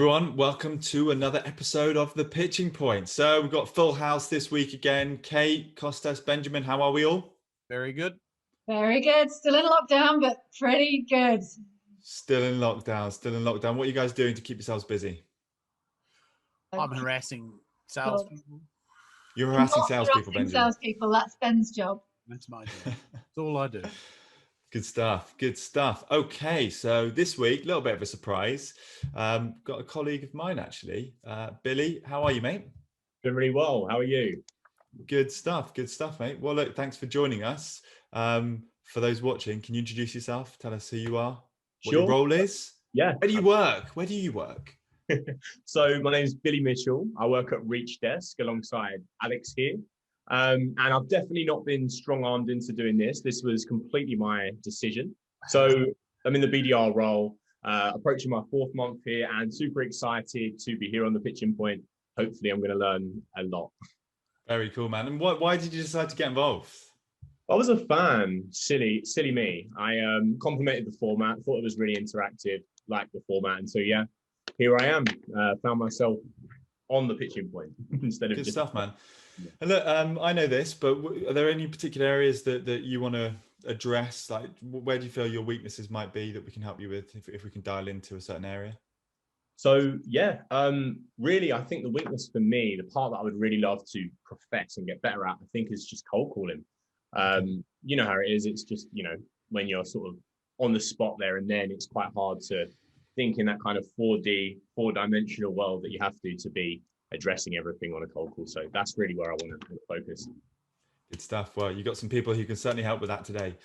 Everyone, welcome to another episode of The Pitching Point. So we've got full house this week again. Kate, Costas, Benjamin, how are we all? Very good. Very good. Still in lockdown, but pretty good. Still in lockdown, still in lockdown. What are you guys doing to keep yourselves busy? I'm harassing salespeople. You're harassing Not salespeople, harassing Benjamin. salespeople, that's Ben's job. That's my job. That's all I do. Good stuff, good stuff. Okay, so this week, a little bit of a surprise. Got a colleague of mine actually. Billy, how are you, mate? Doing really well. How are you? Good stuff, mate. Well, look, thanks for joining us. For those watching, can you introduce yourself? Tell us who you are, what your role is. Yeah. Where do you work? Where do you work? So my name is Billy Mitchell. I work at Reach Desk alongside Alex here. And I've definitely not been strong-armed into doing this. This was completely my decision. So I'm in the BDR role, approaching my 4th month here and super excited to be here on the pitching point. Hopefully I'm going to learn a lot. Very cool, man. And why did you decide to get involved? I was a fan, silly me. I complimented the format, thought it was really interactive, liked the format. And so, yeah, here I am, found myself on the pitching point instead of Good just stuff, man. Yeah. And look, I know this, but are there any particular areas that you want to address? Like, where do you feel your weaknesses might be that we can help you with if we can dial into a certain area? So yeah, really, I think the weakness for me, the part that I would really love to perfect and get better at, I think, is just cold calling. You know how it is. It's just, when you're sort of on the spot there and then, it's quite hard to think in that kind of 4D, 4-dimensional world that you have to be addressing everything on a cold call. So that's really where I want to focus. Good stuff. Well, you got some people who can certainly help with that today.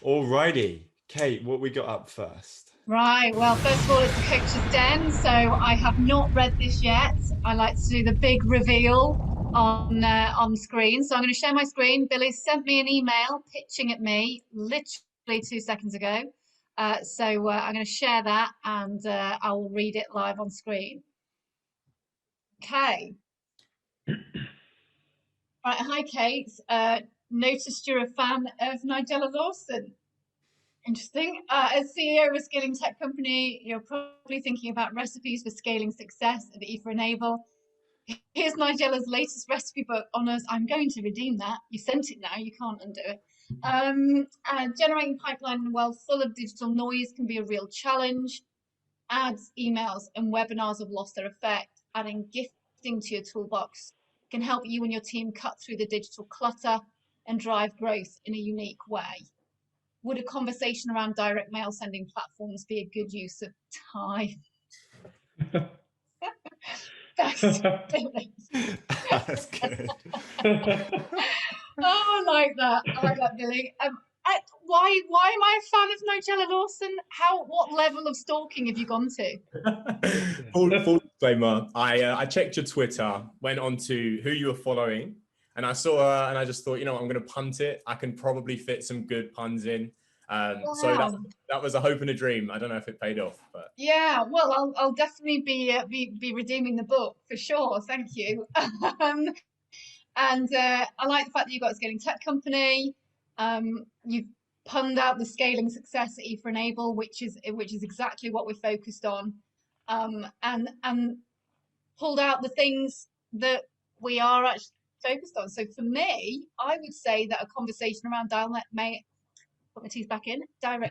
Alrighty, Kate, what we got up first? Right, well, first of all, it's the Coach's Den, so I have not read this yet. I like to do the big reveal on screen. So I'm going to share my screen. Billy sent me an email pitching at me literally 2 seconds ago. So I'm going to share that and I'll read it live on screen. Okay. Right, hi Kate. Noticed you're a fan of Nigella Lawson. Interesting. As CEO of a scaling tech company, you're probably thinking about recipes for scaling success at E4Enable. Here's Nigella's latest recipe book on us. I'm going to redeem that. You sent it now, you can't undo it. Generating pipeline in a world full of digital noise can be a real challenge. Ads, emails, and webinars have lost their effect. Adding gifting to your toolbox can help you and your team cut through the digital clutter and drive growth in a unique way. Would a conversation around direct mail sending platforms be a good use of time? That's good. Oh, I like that. I like that, Billy. Why am I a fan of Nigella Lawson? What level of stalking have you gone to? Full disclaimer. I checked your Twitter, went on to who you were following, and I saw her, and I just thought, I'm going to punt it. I can probably fit some good puns in. Wow. So that was a hope and a dream. I don't know if it paid off, but yeah. Well, I'll definitely be redeeming the book for sure. Thank you. And I like the fact that you've got a scaling tech company. You've punned out the scaling success at E4Enable, which is exactly what we're focused on, and pulled out the things that we are actually focused on. So for me, I would say that a conversation around direct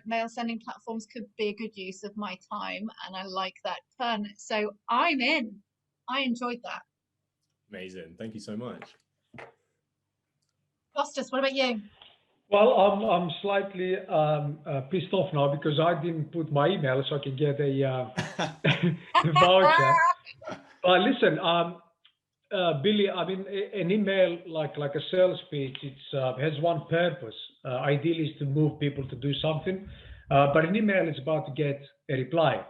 mail sending platforms could be a good use of my time, and I like that turn. So I'm in. I enjoyed that. Amazing. Thank you so much. Costas, what about you? Well, I'm slightly pissed off now because I didn't put my email so I can get a voucher. But listen, Billy, I mean, an email like a sales pitch, has one purpose. Ideally, is to move people to do something. But an email is about to get a reply.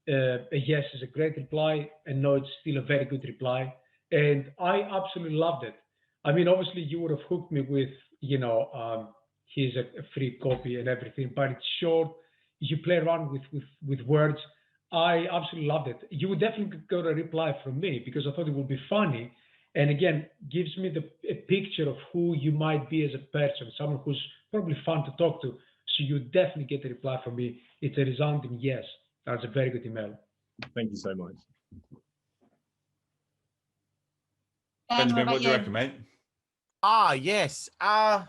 A yes is a great reply, and no, it's still a very good reply. And I absolutely loved it. I mean, obviously, you would have hooked me with, here's a free copy and everything, but it's short. You play around with words. I absolutely loved it. You would definitely get a reply from me because I thought it would be funny. And again, gives me a picture of who you might be as a person, someone who's probably fun to talk to. So you definitely get a reply from me. It's a resounding yes. That's a very good email. Thank you so much. Ben, Benjamin, what do you about reckon, mate? Yes. Yeah.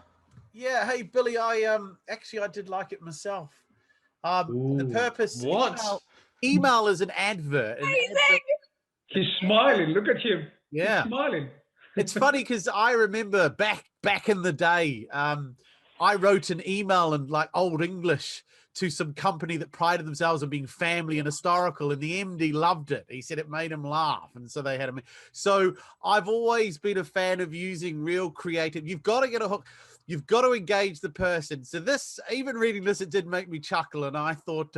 Hey, Billy. Actually I did like it myself. The Ooh. purpose. What? Email is an advert. He's smiling. Look at him. Yeah. He's smiling. It's funny because I remember back in the day, I wrote an email in like old English to some company that prided themselves on being family and historical, and the MD loved it. He said it made him laugh, and so they had him. So I've always been a fan of using real creative. You've got to get a hook. You've got to engage the person. So this, even reading this, it did make me chuckle, and I thought,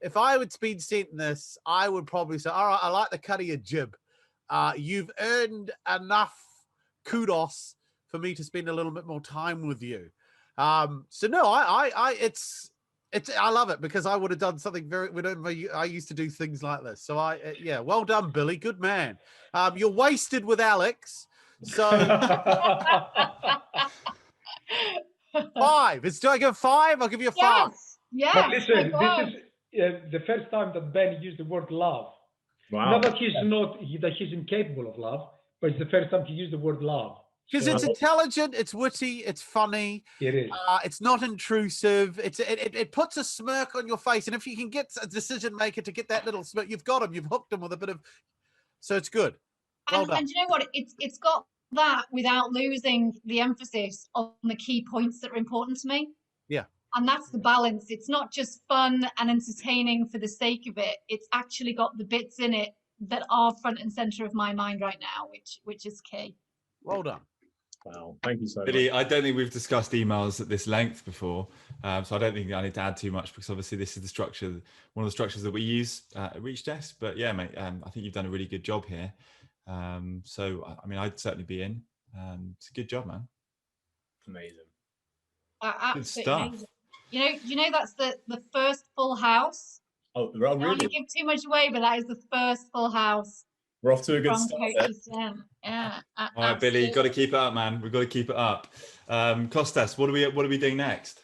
if I would speed sent this, I would probably say, all right, I like the cut of your jib. You've earned enough kudos for me to spend a little bit more time with you. So no, I love it because I would have done something I used to do things like this. So yeah, well done, Billy. Good man. You're wasted with Alex. So 5. Do I give 5? I'll give you a 5. Yes. But listen, my this is the first time that Ben used the word love. Wow. Not that he's incapable of love, but it's the first time he used the word love. Because it's intelligent, it's witty, it's funny. It is. It's not intrusive. It puts a smirk on your face, and if you can get a decision maker to get that little smirk, you've got him. You've hooked him with a bit of. So it's good. Well done. And you know what? It's got that without losing the emphasis on the key points that are important to me. Yeah. And that's the balance. It's not just fun and entertaining for the sake of it. It's actually got the bits in it that are front and center of my mind right now, which is key. Well done. Wow, thank you so Billy, much. I don't think we've discussed emails at this length before, so I don't think I need to add too much because obviously this is the structure, one of the structures that we use at Reach Desk. But yeah, mate, I think you've done a really good job here. So I mean, I'd certainly be in. It's a good job, man. Amazing. Good stuff. Amazing. You know that's the first full house. Oh, I don't want to really? give too much away, but that is the first full house We're off to a good from start. Coach Sam. Yeah. All right, Billy, got to keep it up, man. We've got to keep it up. Kostas, what are we doing next?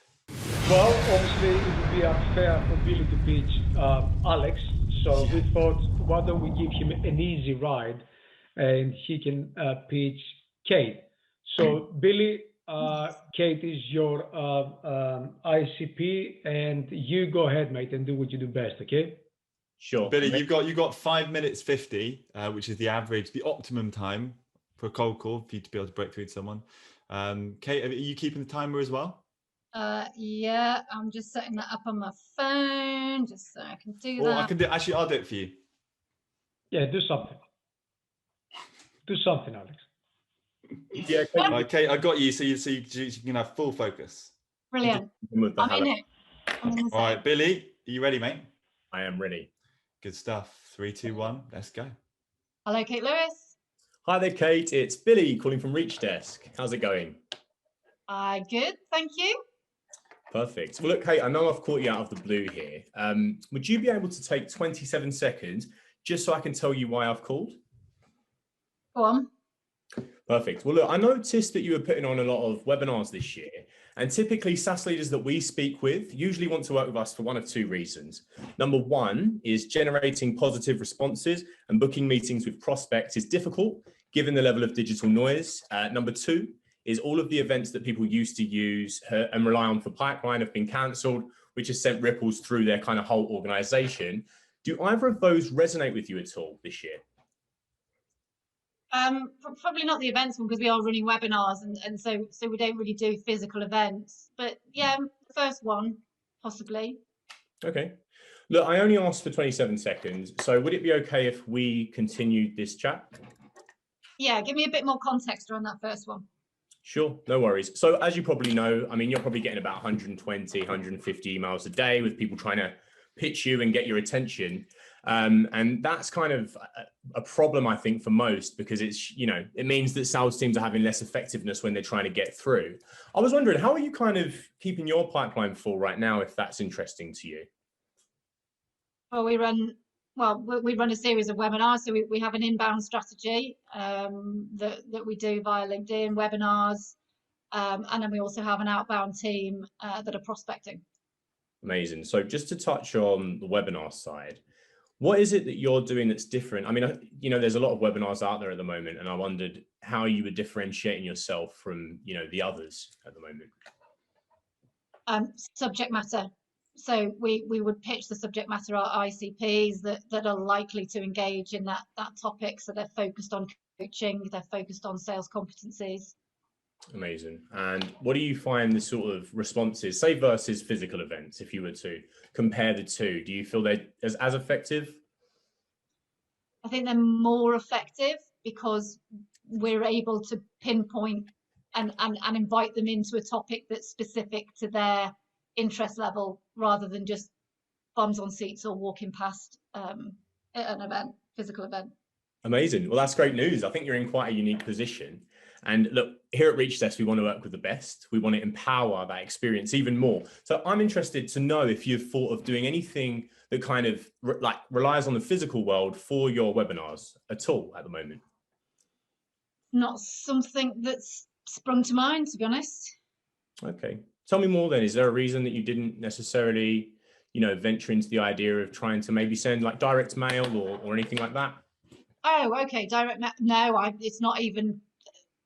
Well, obviously, it would be unfair for Billy to pitch Alex. So we thought, why don't we give him an easy ride and he can pitch Kate. So Billy, Kate is your ICP, and you go ahead, mate, and do what you do best, okay? Sure. Billy, you've got 5 minutes 50, which is the average, the optimum time for a cold call for you to be able to break through to someone. Kate, are you keeping the timer as well? Yeah, I'm just setting that up on my phone just so I can do Or that. I can do. Actually, I'll do it for you. Yeah, do something. Do something, Alex. Yeah, Okay, I got you. So you can have full focus. Brilliant. with the I'm in hello. it. I'm in the All right, Billy, are you ready, mate? I am ready. Good stuff. 3, 2, 1. Let's go. Hello, Kate Lewis. Hi there, Kate. It's Billy calling from Reach Desk. How's it going? Good, thank you. Perfect. Well, look, Kate, I know I've caught you out of the blue here. Would you be able to take 27 seconds just so I can tell you why I've called? Go on. Perfect. Well, look, I noticed that you were putting on a lot of webinars this year, and typically SaaS leaders that we speak with usually want to work with us for one of 2 reasons. Number 1 is generating positive responses, and booking meetings with prospects is difficult given the level of digital noise. Number 2 is all of the events that people used to use and rely on for pipeline have been cancelled, which has sent ripples through their kind of whole organization. Do either of those resonate with you at all this year? Probably not the events one because we are running webinars and so we don't really do physical events. But yeah, the first one, possibly. Okay. Look, I only asked for 27 seconds. So would it be okay if we continued this chat? Yeah, give me a bit more context around that first one. Sure, no worries. So as you probably know, I mean, you're probably getting about 120, 150 emails a day with people trying to pitch you and get your attention. And that's kind of a problem, I think, for most, because it's, it means that sales teams are having less effectiveness when they're trying to get through. I was wondering, how are you kind of keeping your pipeline full right now, if that's interesting to you? Well, we run a series of webinars. So we have an inbound strategy that we do via LinkedIn webinars. And then we also have an outbound team that are prospecting. Amazing. So just to touch on the webinar side, What is it that you're doing that's different? I mean, you know, there's a lot of webinars out there at the moment, and I wondered how you were differentiating yourself from, you know, the others at the moment. Subject matter. So we would pitch the subject matter our ICPs that are likely to engage in that topic. So they're focused on coaching, they're focused on sales competencies. Amazing. And what do you find the sort of responses, say versus physical events, if you were to compare the two? Do you feel they're as effective? I think they're more effective because we're able to pinpoint and invite them into a topic that's specific to their interest level, rather than just bums on seats or walking past an event, physical event. Amazing. Well, that's great news. I think you're in quite a unique position. And look, here at ReachDesk, we want to work with the best. We want to empower that experience even more. So I'm interested to know if you've thought of doing anything that kind of relies on the physical world for your webinars at all at the moment. Not something that's sprung to mind, to be honest. Okay. Tell me more then. Is there a reason that you didn't necessarily, you know, venture into the idea of trying to maybe send like direct mail or anything like that? Oh, okay. Direct mail. No, it's not even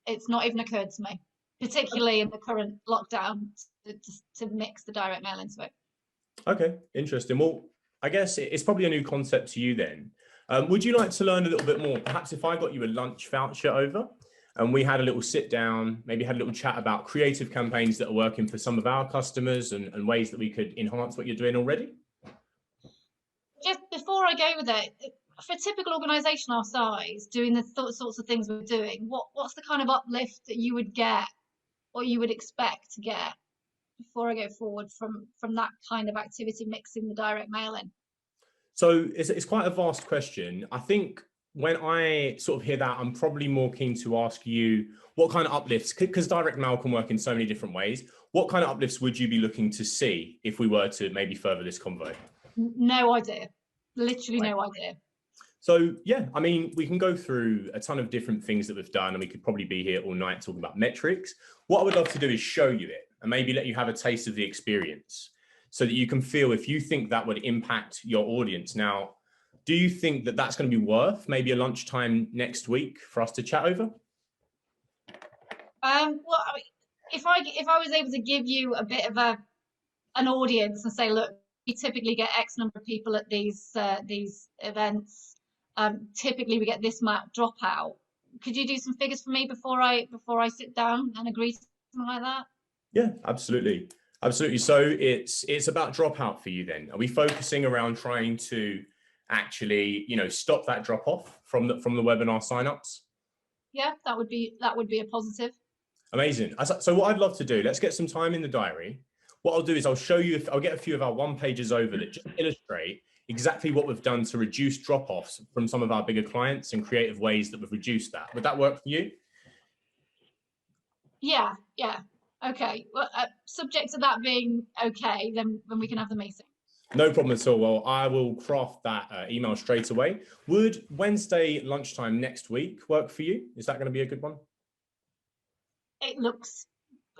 occurred to me, particularly in the current lockdown, to mix the direct mail into it. Okay, interesting. Well, I guess it's probably a new concept to you then. Would you like to learn a little bit more? Perhaps if I got you a lunch voucher over and we had a little sit down, maybe had a little chat about creative campaigns that are working for some of our customers and ways that we could enhance what you're doing already? Just before I go with it, for a typical organisation our size, doing the sorts of things we're doing, what's the kind of uplift that you would get or you would expect to get before I go forward from that kind of activity, mixing the direct mail in? So it's quite a vast question. I think when I sort of hear that, I'm probably more keen to ask you what kind of uplifts, because direct mail can work in so many different ways. What kind of uplifts would you be looking to see if we were to maybe further this convo? No idea. Literally no idea. So yeah, I mean, we can go through a ton of different things that we've done, and we could probably be here all night talking about metrics. What I would love to do is show you it and maybe let you have a taste of the experience so that you can feel if you think that would impact your audience. Now, do you think that that's going to be worth maybe a lunchtime next week for us to chat over? Well, I mean, if I was able to give you a bit of an audience and say, look, we typically get X number of people at these events. Typically we get this amount dropout. Could you do some figures for me before I sit down and agree to something like that? Yeah, absolutely. Absolutely. So it's about dropout for you then. Are we focusing around trying to actually, you know, stop that drop off from the webinar signups? Yeah, that would be a positive. Amazing. So what I'd love to do, let's get some time in the diary. What I'll do is I'll show you, I'll get a few of our one pages over that just illustrate exactly what we've done to reduce drop-offs from some of our bigger clients and creative ways that we've reduced that. Would that work for you? Yeah. Okay. Well, subject to that being okay, then we can have the meeting. No problem at all. Well, I will craft that email straight away. Would Wednesday lunchtime next week work for you? Is that going to be a good one? It looks,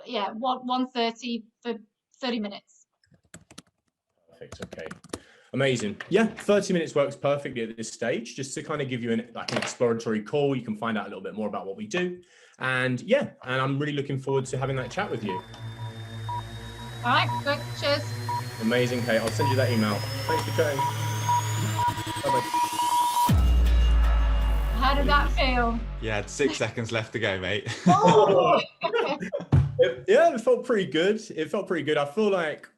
yeah, 1:30 for 30 minutes. Perfect. Okay. Amazing. Yeah, 30 minutes works perfectly at this stage, just to kind of give you an exploratory call. You can find out a little bit more about what we do. And yeah, and I'm really looking forward to having that chat with you. All right, good. Cheers. Amazing, Kate. I'll send you that email. Thanks for chatting. Bye-bye. How did that feel? You had 6 seconds left to go, mate. Oh! Yeah, it felt pretty good. It felt pretty good. I feel like,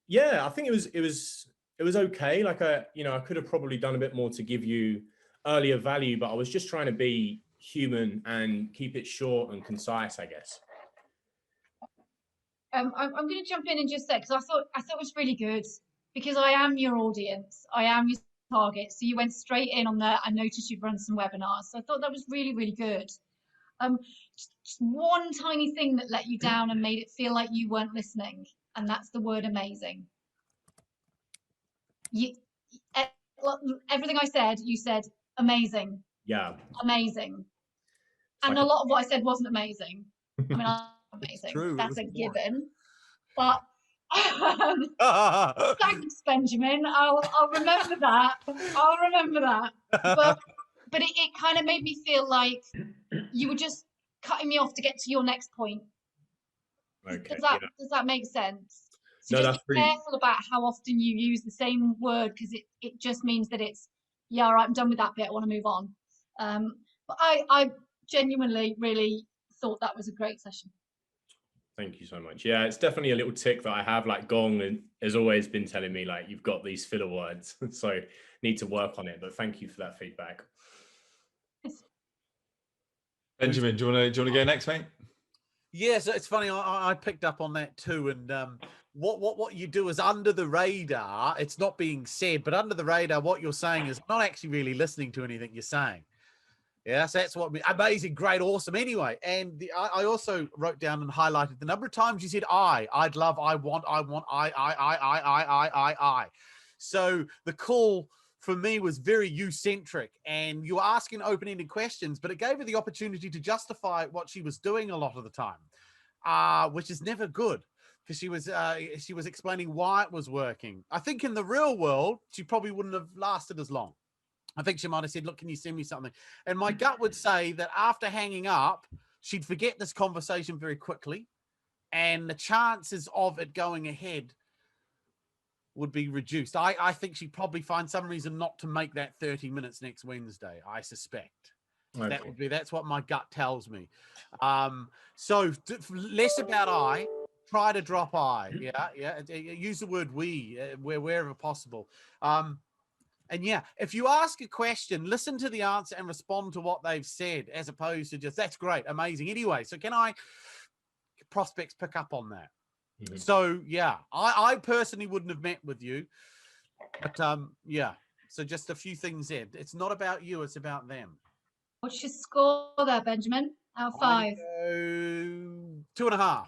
yeah, I think it was okay. Like I could have probably done a bit more to give you earlier value, but I was just trying to be human and keep it short and concise, I guess. I'm going to jump in just say, because I thought it was really good, because I am your audience, I am your target. So you went straight in on there. I noticed you've run some webinars, so I thought that was really, really good. Just one tiny thing that let you down and made it feel like you weren't listening, and that's the word amazing. Everything I said, you said amazing. Yeah. Amazing. And a lot of what I said wasn't amazing. I mean, amazing. True, That's a given. But Thanks, Benjamin. I'll remember that. I'll remember that. But it kind of made me feel like you were just cutting me off to get to your next point. Okay. Does that make sense? So No, just that's be really. careful about how often you use the same word, because it just means that it's, yeah, all right, I'm done with that bit, I want to move on. But I genuinely really thought that was a great session. Thank you so much. Yeah, it's definitely a little tick that I have. Like Gong has always been telling me, like, you've got these filler words, so need to work on it. But thank you for that feedback. Benjamin, do you want to go next, mate? Yeah, so it's funny. I picked up on that too. And what you do is under the radar. It's not being said, but under the radar, what you're saying is not actually really listening to anything you're saying. Yeah, so that's what amazing, great, awesome. Anyway, and I also wrote down and highlighted the number of times you said I'd love, I want, I. So the call for me was very you-centric, and you were asking open-ended questions, but it gave her the opportunity to justify what she was doing a lot of the time, which is never good, because she was explaining why it was working. I think in the real world, she probably wouldn't have lasted as long. I think she might have said, look, can you send me something? And my gut would say that after hanging up, she'd forget this conversation very quickly, and the chances of it going ahead would be reduced. I think she'd probably find some reason not to make that 30 minutes next Wednesday, I suspect. Okay. That's what my gut tells me. So less about try to drop yeah. Use the word we, wherever possible. And yeah, if you ask a question, listen to the answer and respond to what they've said, as opposed to just, that's great, amazing. Anyway, so prospects pick up on that? Mm-hmm. So yeah, I personally wouldn't have met with you, but yeah. So just a few things there. It's not about you, it's about them. What's your score there, Benjamin? Out of 5? 2.5.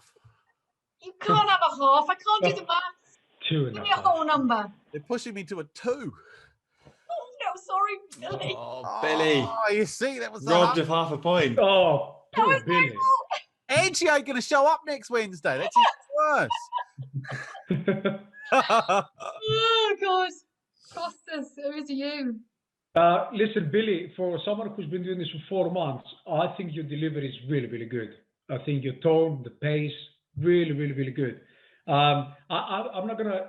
You can't have a half. I can't do the maths. 2.5. Give me a whole number. They're pushing me to a 2. Oh no, sorry, Billy. Oh, Billy. Oh, you see, that was robbed of half a point. Oh, poor Billy. And she ain't going to show up next Wednesday. That's even worse. Oh, God. Costas, it was you. Listen, Billy, for someone who's been doing this for 4 months, I think your delivery is really, really good. I think your tone, the pace, really, really, really good. I'm not going to,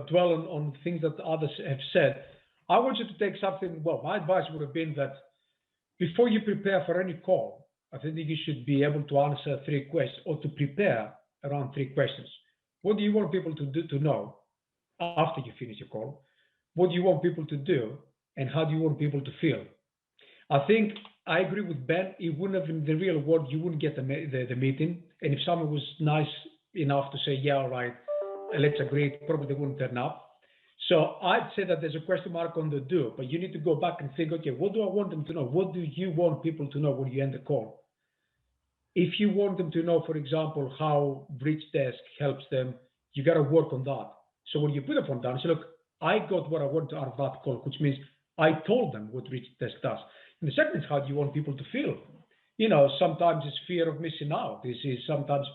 dwell on things that others have said. I want you to take something. Well, my advice would have been that before you prepare for any call, I think you should be able to answer 3 questions, or to prepare around 3 questions. What do you want people to know after you finish your call? What do you want people to do? And how do you want people to feel? I think I agree with Ben. It wouldn't have, in the real world, you wouldn't get the meeting. And if someone was nice enough to say, yeah, all right, let's agree, probably they wouldn't turn up. So I'd say that there's a question mark on the do, but you need to go back and think, okay, what do I want them to know? What do you want people to know when you end the call? If you want them to know, for example, how Bridge Desk helps them, you got to work on that. So when you put the phone down, say, look, I got what I want out of that call, which means I told them what Bridge Desk does. And the second is, how do you want people to feel? Sometimes it's fear of missing out. This is sometimes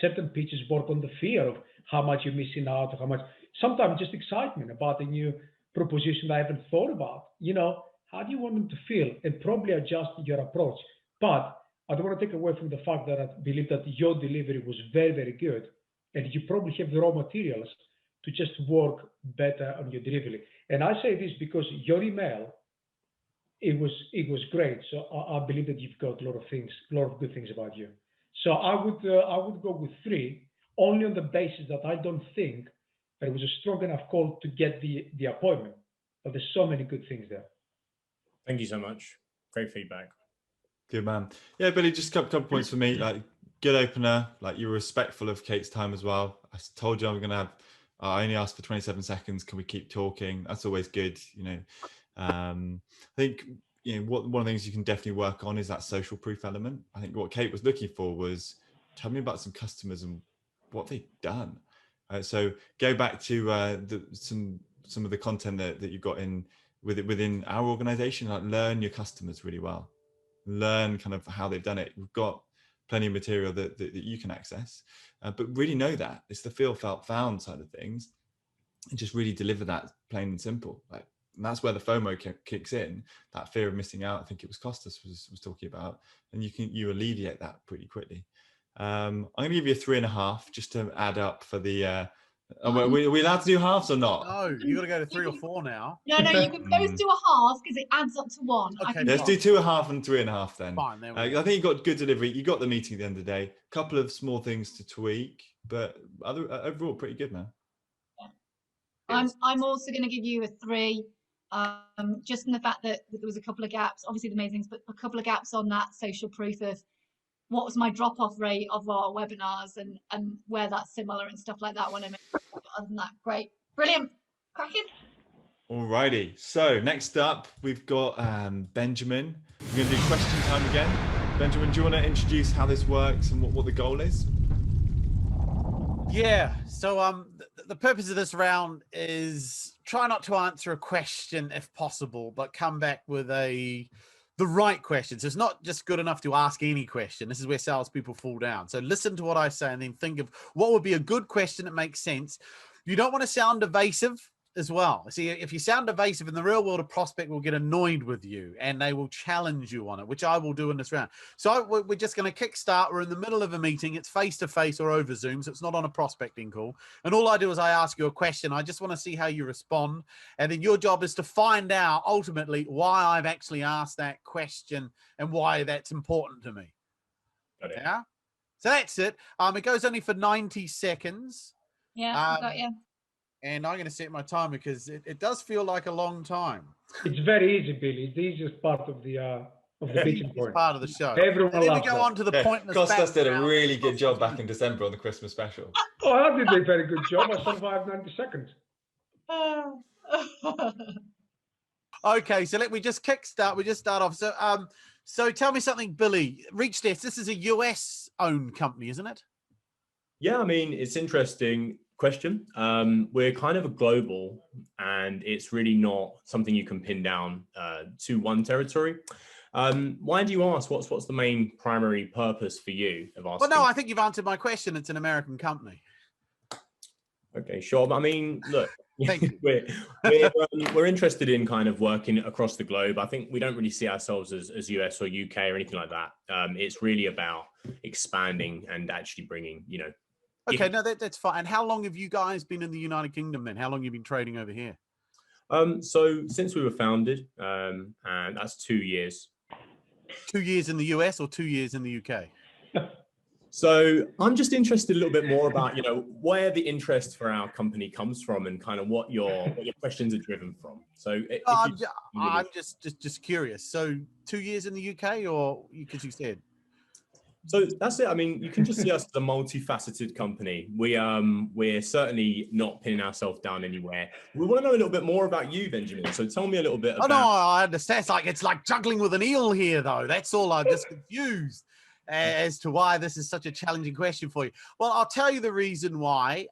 certain pitches work on the fear of how much you're missing out, or how much, sometimes just excitement about a new proposition I haven't thought about. How do you want them to feel? And probably adjust your approach. But I don't want to take away from the fact that I believe that your delivery was very, very good. And you probably have the raw materials to just work better on your delivery. And I say this because your email, it was great. So I believe that you've got a lot of good things about you. So I would go with 3, only on the basis that I don't think that it was a strong enough call to get the appointment. But there's so many good things there. Thank you so much. Great feedback. Good man. Yeah, Billy, just a couple points for me. Like, good opener. Like, you were respectful of Kate's time as well. I told you I'm going to have. I only asked for 27 seconds. Can we keep talking? That's always good. I think one of the things you can definitely work on is that social proof element. I think what Kate was looking for was, tell me about some customers and what they've done. So go back to some of the content that you got within our organization. Like, learn your customers really well. Learn kind of how they've done it. We've got plenty of material that you can access. But really know that it's the feel, felt, found side of things, and just really deliver that plain and simple. Like, and that's where the FOMO kicks in, that fear of missing out. I think it was Costas was talking about, and you alleviate that pretty quickly. I'm going to give you a 3.5 just to add up for the. Are we allowed to do halves or not? No, you got to go to 3 or 4 now. No, you can both do a half because it adds up to 1. Okay, I can Let's do 2.5 and 3.5 then. Fine, there we I go. think you got good delivery. You got the meeting at the end of the day. A couple of small things to tweak, but overall pretty good, man. I'm also going to give you a 3, just in the fact that there was a couple of gaps. Obviously the main things, but a couple of gaps on that social proof of what was my drop-off rate of our webinars and where that's similar and stuff like that. When I made, other than that, great, brilliant, cracking. Alrighty. So next up, we've got Benjamin. We're going to do question time again. Benjamin, do you want to introduce how this works and what the goal is? Yeah. So the purpose of this round is try not to answer a question if possible, but come back with the right questions. It's not just good enough to ask any question. This is where salespeople fall down. So listen to what I say and then think of what would be a good question that makes sense. You don't want to sound evasive as well. See, if you sound evasive in the real world, a prospect will get annoyed with you and they will challenge you on it, which I will do in this round. So we're just going to kickstart. We're in the middle of a meeting. It's face-to-face or over Zoom, so it's not on a prospecting call. And all I do is I ask you a question. I just want to see how you respond. And then your job is to find out ultimately why I've actually asked that question and why that's important to me. Got it. Yeah. So that's it. It goes only for 90 seconds. Yeah, got you. And I'm going to set my timer because it does feel like a long time. It's very easy, Billy. It's the easiest part of the meeting It's point. part of the show. Everyone And then we loves go that. on to the pointless. Costas did a background. really good job back in December on the Christmas special. Oh, I did a very good job. I survived 90 seconds. Okay, so let me just kickstart. We just start off. So tell me something, Billy. ReachDesk. This is a US owned company, isn't it? Yeah, I mean, it's interesting question. We're kind of a global, and it's really not something you can pin down to one territory. Why do you ask? What's the main primary purpose for you of asking? Well, no, I think you've answered my question. It's an American company. Okay, sure. But I mean, look, Thank you. we're interested in kind of working across the globe. I think we don't really see ourselves as US or UK or anything like that. It's really about expanding and actually bringing, Okay, no, that's fine. And how long have you guys been in the United Kingdom then? How long have you been trading over here? So since we were founded, and that's 2 years. 2 years in the US or 2 years in the UK? So I'm just interested a little bit more about, where the interest for our company comes from and kind of what your questions are driven from. So I'm just curious. So 2 years in the UK or because you said? So that's it. I mean, you can just see us as a multifaceted company. We're certainly not pinning ourselves down anywhere. We want to know a little bit more about you, Benjamin. So tell me a little bit about. Oh no, I understand. It's like juggling with an eel here, though. That's all. I'm just confused as to why this is such a challenging question for you. Well, I'll tell you the reason why.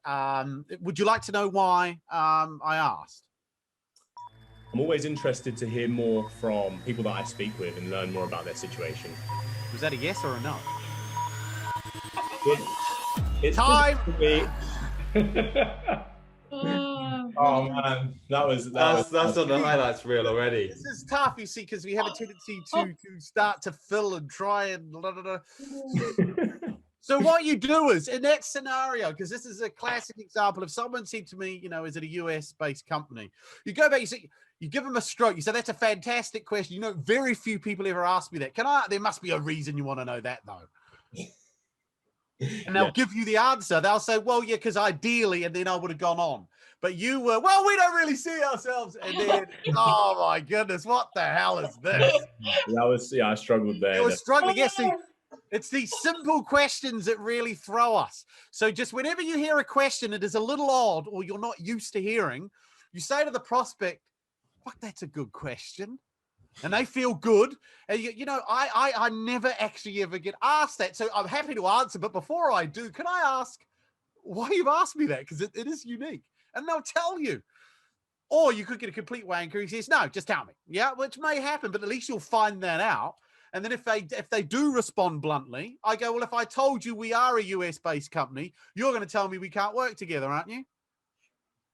Would you like to know why I asked? I'm always interested to hear more from people that I speak with and learn more about their situation. Was that a yes or a no? It's Time. Oh man, that's on the highlights reel already. This is tough, you see, because we have a tendency to start to fill and try and blah, blah, blah. So what you do is in that scenario, because this is a classic example, if someone said to me, is it a US based company? You go back, you give them a stroke. You say, that's a fantastic question. Very few people ever ask me that. There must be a reason you want to know that though. And they'll give you the answer. They'll say, well, yeah, because ideally, and then I would have gone on. But you were, well, we don't really see ourselves. And then, oh my goodness, what the hell is this? I struggled there. It was struggling. Yes, see, it's these simple questions that really throw us. So just whenever you hear a question, it is a little odd or you're not used to hearing, you say to the prospect, fuck, that's a good question. And they feel good. And I never actually ever get asked that. So I'm happy to answer. But before I do, can I ask why you've asked me that? Because it is unique. And they'll tell you. Or you could get a complete wanker who says, no, just tell me. Yeah, which may happen, but at least you'll find that out. And then if they do respond bluntly, I go, well, if I told you we are a US-based company, you're going to tell me we can't work together, aren't you?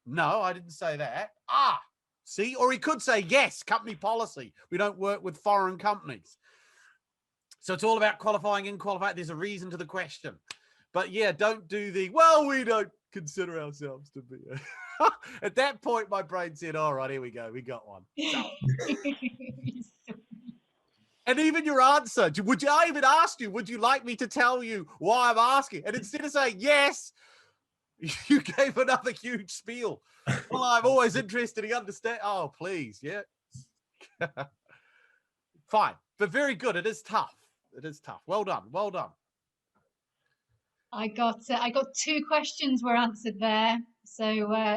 No, I didn't say that. Ah, see? Or he could say, yes, company policy. We don't work with foreign companies. So it's all about qualifying and qualifying. There's a reason to the question. But yeah, don't do the, well, we don't consider ourselves to be. At that point, my brain said, all right, here we go. We got one. And even your answer, I even asked you, would you like me to tell you why I'm asking? And instead of saying yes, you gave another huge spiel. Well, I'm always interested in understand. Oh, please. Yeah. Fine. But very good. It is tough. It is tough. Well done. Well done. I got 2 questions were answered there. So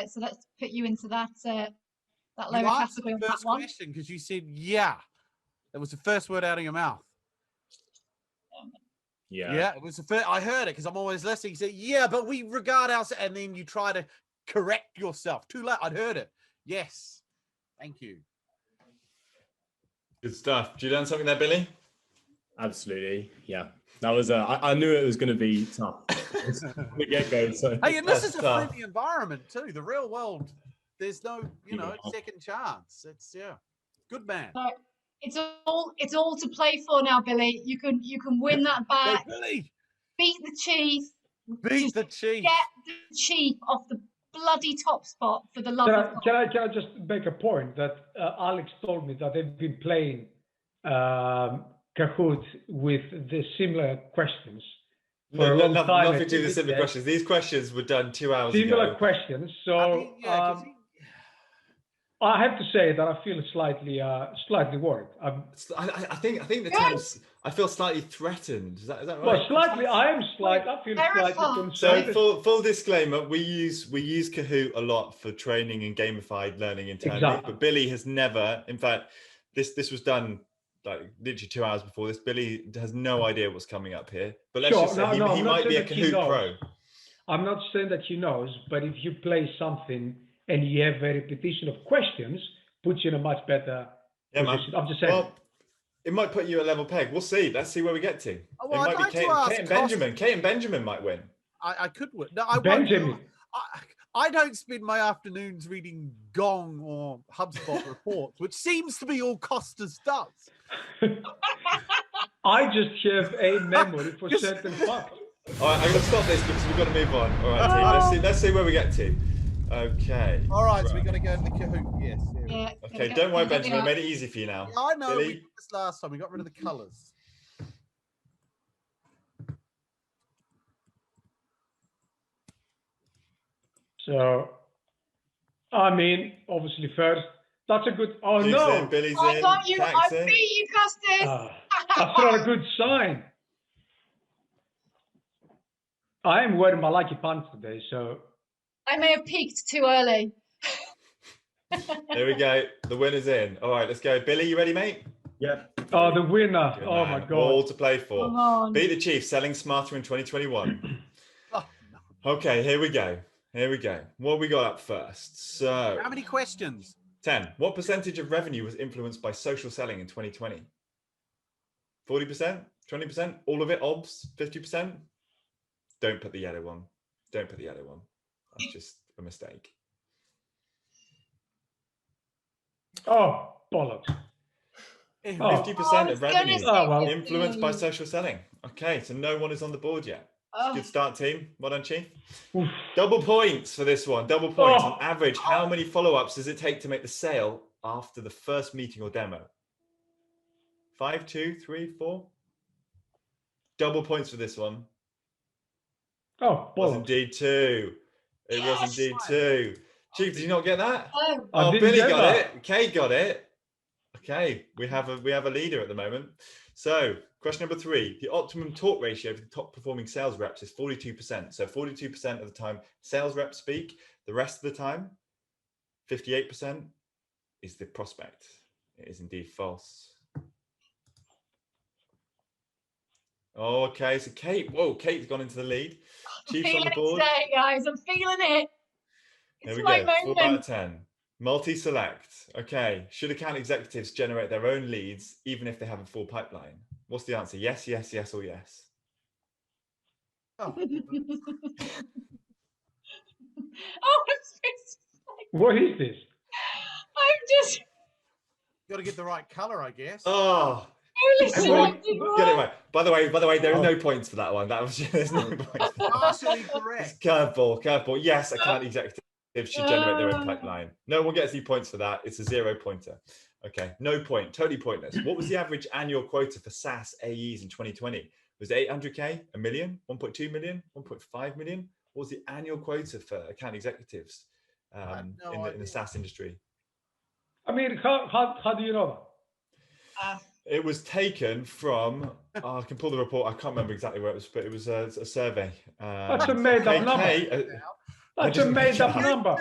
so let's put you into that lower You answered category the on that first one. question because you said, yeah. That was the first word out of your mouth. Yeah, it was the first. I heard it because I'm always listening. You said, yeah, but we regard ourselves. And then you try to correct yourself. Too late. I'd heard it. Yes. Thank you. Good stuff. Did you learn something there, Billy? Absolutely. Yeah. That was, I knew it was going to be tough from the get-go. So. Hey, and this is a tough. friendly environment too. The real world, there's no, second chance. It's, yeah. Good man. So it's all to play for now, Billy. You can win that Hey, back. Billy, Beat the chief. beat the chief. Get the chief off the bloody top spot for the love of God. Can I just make a point that Alex told me that they've been playing Kahoot with the similar questions for a long time. Nothing to do with the similar questions. These questions were done 2 hours ago. Similar questions. So I mean, yeah, 'cause I have to say that I feel slightly worried. I think the terms. I feel slightly threatened. Is that right? Well, slightly. I feel slightly concerned. So full disclaimer: we use Kahoot a lot for training and gamified learning internally. Exactly. But Billy has never. In fact, this was done like literally 2 hours before this. Billy has no idea what's coming up here. But let's just say he might be a Kahoot pro. I'm not saying that he knows, but if you play something and you have a repetition of questions, puts you in a much better position. I'm just saying. Well, it might put you at level peg. We'll see. Let's see where we get to. Well, it might be Kate and Benjamin. Kate and Benjamin might win. I could win. No, I Benjamin. won't. I don't spend my afternoons reading Gong or HubSpot reports, which seems to be all Costas does. I just have a memory for certain facts. All right, I'm going to stop this because we've got to move on. All right, team. Let's see where we get to. Okay. All right, so we got to go to the Kahoot. Yes. Yeah, Okay, don't worry, Benjamin. I made it easy for you now. I know. Billy? We did this last time. We got rid of the colours. So, I mean, obviously first, that's a good. Oh Billy's no! in, Billy's I in. got you. I Jack's in. beat you, Costas. That's not a good sign. I am wearing my lucky pants today, so. I may have peaked too early. Here we go. The winner's in. All right, let's go. Billy, you ready, mate? Yeah. Oh, the winner! Good Oh man. my God! All to play for. Come on. Beat the Chief, selling smarter in 2021. Oh, no. Okay, here we go. Here we go. What we got up first? So, How many questions? 10. What percentage of revenue was influenced by social selling in 2020? 40%? 20%? All of it? OBS? 50%? Don't put the yellow one. Don't put the yellow one. That's just a mistake. Oh, bollocks! 50% of revenue well. influenced by social selling. Okay, so no one is on the board yet. Oh, Good start, team. Well done, Chief. Oof. Double points for this one. Double points. Oh. On average, how many follow-ups does it take to make the sale after the first meeting or demo? 5, 2, 3, 4? Double points for this one. Oh, It was bollocks! indeed 2. It was Yes. indeed 2. Chief, did you not get that? oh. I Oh, didn't Billy get got that. it. Kate got it. Okay, we have a leader at the moment. So, question number 3: the optimum talk ratio for the top performing sales reps is 42%. So, 42% of the time sales reps speak. The rest of the time, 58% is the prospect. It is indeed false. Oh, okay, so Kate. Whoa, Kate's gone into the lead. I'm Chief's on feeling the it board. today, guys. I'm feeling it. Here It's we my go. 4 out moment. of 10. Multi-select. Okay. Should account executives generate their own leads even if they have a full pipeline? What's the answer? Yes, yes, yes, or yes? Oh, Oh, I'm supposed to say. What is this? I'm just got to get the right color, I guess. Oh, only selecting get it one. right. By the way, there are no points for that one. That was there's no points. Partially It's correct. curveball. Yes, account executives should generate their own pipeline. No one gets any points for that. It's a 0 pointer. Okay, no point. Totally pointless. What was the average annual quota for SaaS AEs in 2020? Was it 800K, a million, 1.2 million, 1.5 million? What was the annual quota for account executives no in the idea. SaaS industry? I mean, how do you know that? It was taken from, I can pull the report. I can't remember exactly where it was, but it was a survey. That's a made-up number. That's a made-up number.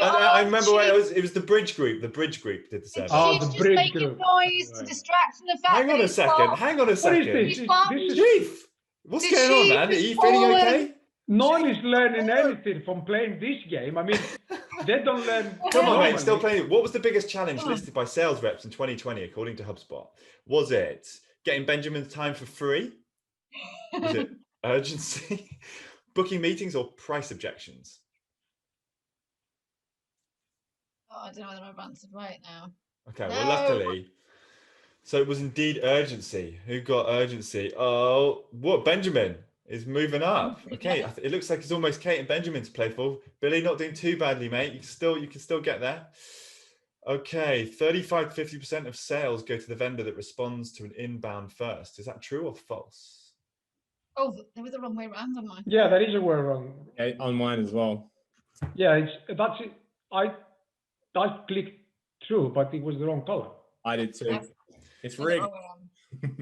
I remember where it was. It was the Bridge Group. The Bridge Group did the survey. Oh, She's the just Bridge making Group. noise to Right. distract from the fact Hang on that a it's second. not- Hang on a What second. is this? He's This fun. is Chief, what's The going on, chief man? Are is you feeling forward. okay? no one is learning anything from playing this game. I mean, they don't learn. Come on, normally. mate. Still playing. What was the biggest challenge listed by sales reps in 2020, according to HubSpot? Was it getting Benjamin's time for free? Was it urgency, booking meetings, or price objections? Oh, I don't know whether I've answered right now. Okay, well, No. luckily. So it was indeed urgency. Who got urgency? Oh, what? Benjamin is moving up. Okay, it looks like it's almost Kate and Benjamin to play for. Billy, not doing too badly, mate. You can still get there. Okay, 35 to 50% of sales go to the vendor that responds to an inbound first. Is that true or false? Oh, there was the wrong way around on mine. Yeah, that is a word wrong. Yeah, on mine as well. Yeah, that's it. I clicked through, but it was the wrong color. I did too. Yes. It's Got the rigged. wrong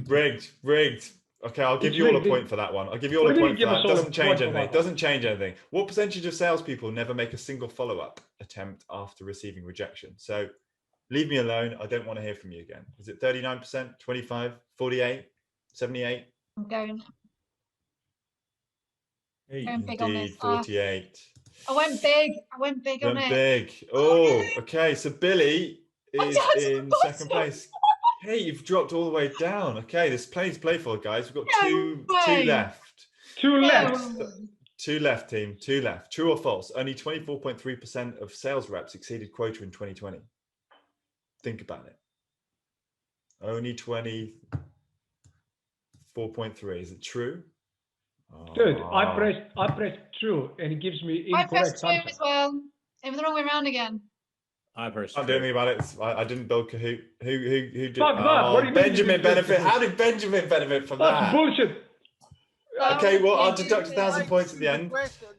way around. Rigged. Okay, I'll give It's you all a rigged. point for that one. I'll give you all What a do you point mean for give that. us all a Doesn't change point for anything. that? Doesn't change anything. What percentage of salespeople never make a single follow-up attempt after receiving rejection? So leave me alone. I don't want to hear from you again. Is it 39%, 25, 48, 78? I'm going Hey, Going big on Indeed, this. 48. I went big. I went big on Went it. big. Oh, Oh, okay. So Billy I'm is down to the in bottom. second place. Hey, you've dropped all the way down. Okay, there's plenty to play for, guys. We've got No two way. left. Two left. No. Two left, team. Two left. True or false? Only 24.3% of sales reps exceeded quota in 2020. Think about it. Only 24.3. Is it true? Good. Oh. I pressed true, and it gives me I incorrect pressed 2 answer. as well. It was the wrong way around again. I pressed Can't do anything about it. I didn't build Kahoot. Who did? Fuck that. What do you mean you Benjamin didn't build benefit. Kahoot? How did Benjamin benefit from That's that? bullshit. Okay, well, I'll Yeah, deduct 1,000 points at the end.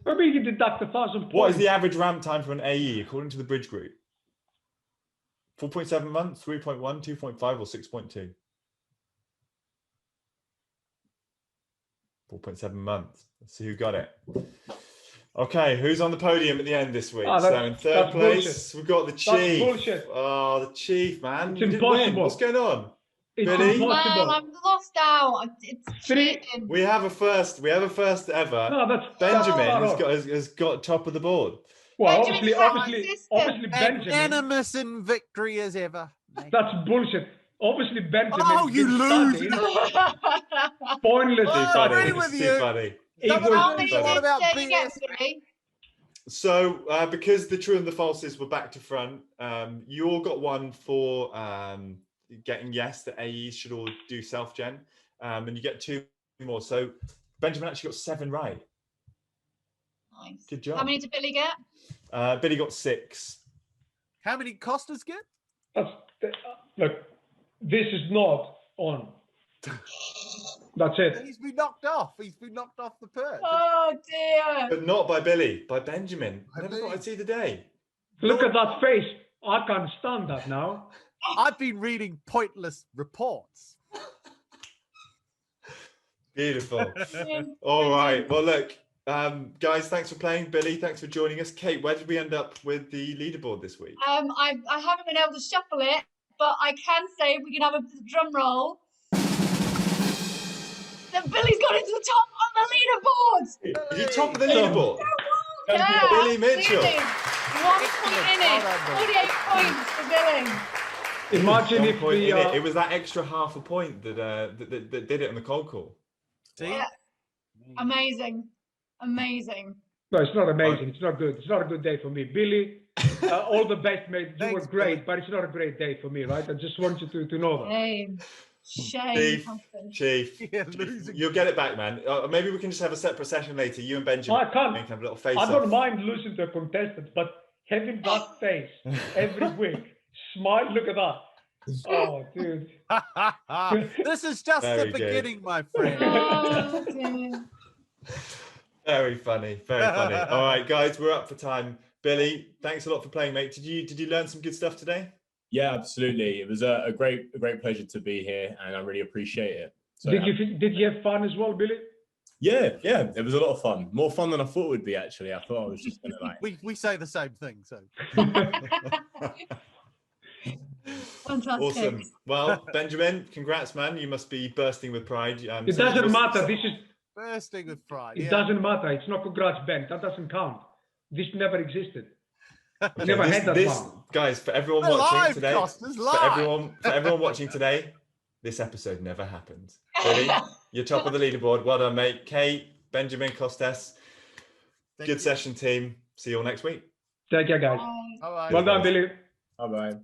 Maybe you can deduct 1,000 points. What is the average ramp time for an AE according to the Bridge Group? 4.7 months, 3.1, 2.5, or 6.2? 4.7 months. Let's see who got it. Okay, who's on the podium at the end this week? Oh, So in third that's place, bullshit. we've got the That's Chief. bullshit. Oh, the Chief, man. It's You didn't win. impossible. What's going on? It's Billy? impossible. I'm lost out. It's Three- cheating. We have a first. We have a first ever. No, that's Benjamin that's has got top of the board. Well, Benjamin's obviously Benjamin. Magnanimous in victory as ever. That's bullshit. Obviously Benjamin. Oh, you did lose. study, pointless Oh, study. agree with It's you. too funny. It Someone was- How knows many a lot did about you get, BS. Billy? So because the true and the falses were back to front, you all got one for getting yes that AEs should all do self-gen, and you get 2 more. So Benjamin actually got 7 right. Nice. Good job. How many did Billy get? Billy got 6. How many Costas get? Look, this is not on. That's it. He's been knocked off. He's been knocked off the perch. Oh dear. But not by Billy, by Benjamin. By Never Billy. thought I'd see the day. Look at that face. I can't stand that now. I've been reading pointless reports. Beautiful. All right. Well, look, guys, thanks for playing. Billy, thanks for joining us. Kate, where did we end up with the leaderboard this week? I haven't been able to shuffle it, but I can say we can have a drum roll. That Billy's got into the top on the leaderboard. Is he top of the leaderboard? Yeah, Billy Mitchell. absolutely. 1 point in it. 48 points for Billy. Imagine 1 if point the in it. It was that extra half a point that did it on the cold call. See? Yeah. Amazing. Amazing. no, it's not amazing. It's not good. It's not a good day for me, Billy. All the best, mate. You Thanks, were great, Billy. but it's not a great day for me, right? I just want you to know that. Shame. Shame. Chief, Husband. Chief, Yeah, losing. you'll get it back, man. Maybe we can just have a separate session later. You and Benjamin I can't. can have a little face I don't off. mind losing to a contestant, but having that face every week, smile, look at that. Oh, dude. This is just Very the good. beginning, my friend. Oh, dear. Very funny, very funny. All right, guys, we're up for time. Billy, thanks a lot for playing, mate. Did you learn some good stuff today? Yeah, absolutely. It was a great pleasure to be here, and I really appreciate it. So, Did you have fun as well, Billy? yeah, it was a lot of fun. More fun than I thought it would be. Actually, I thought I was just gonna like. We say the same thing, so. Fantastic. Awesome. Well, Benjamin, congrats, man. You must be bursting with pride. It doesn't matter. This is. Bursting with pride. It Yeah. doesn't matter. It's not congrats, Ben. That doesn't count. This never existed. Okay, Never had that one. guys, for everyone We're watching live, today, Costas, for live. everyone watching today, this episode never happened. Billy, you're top of the leaderboard. Well done, mate. Kate, Benjamin, Costas, Thank good you. session, team. See you all next week. Take care, guys. Bye. Bye-bye. Well done, Billy. Bye bye.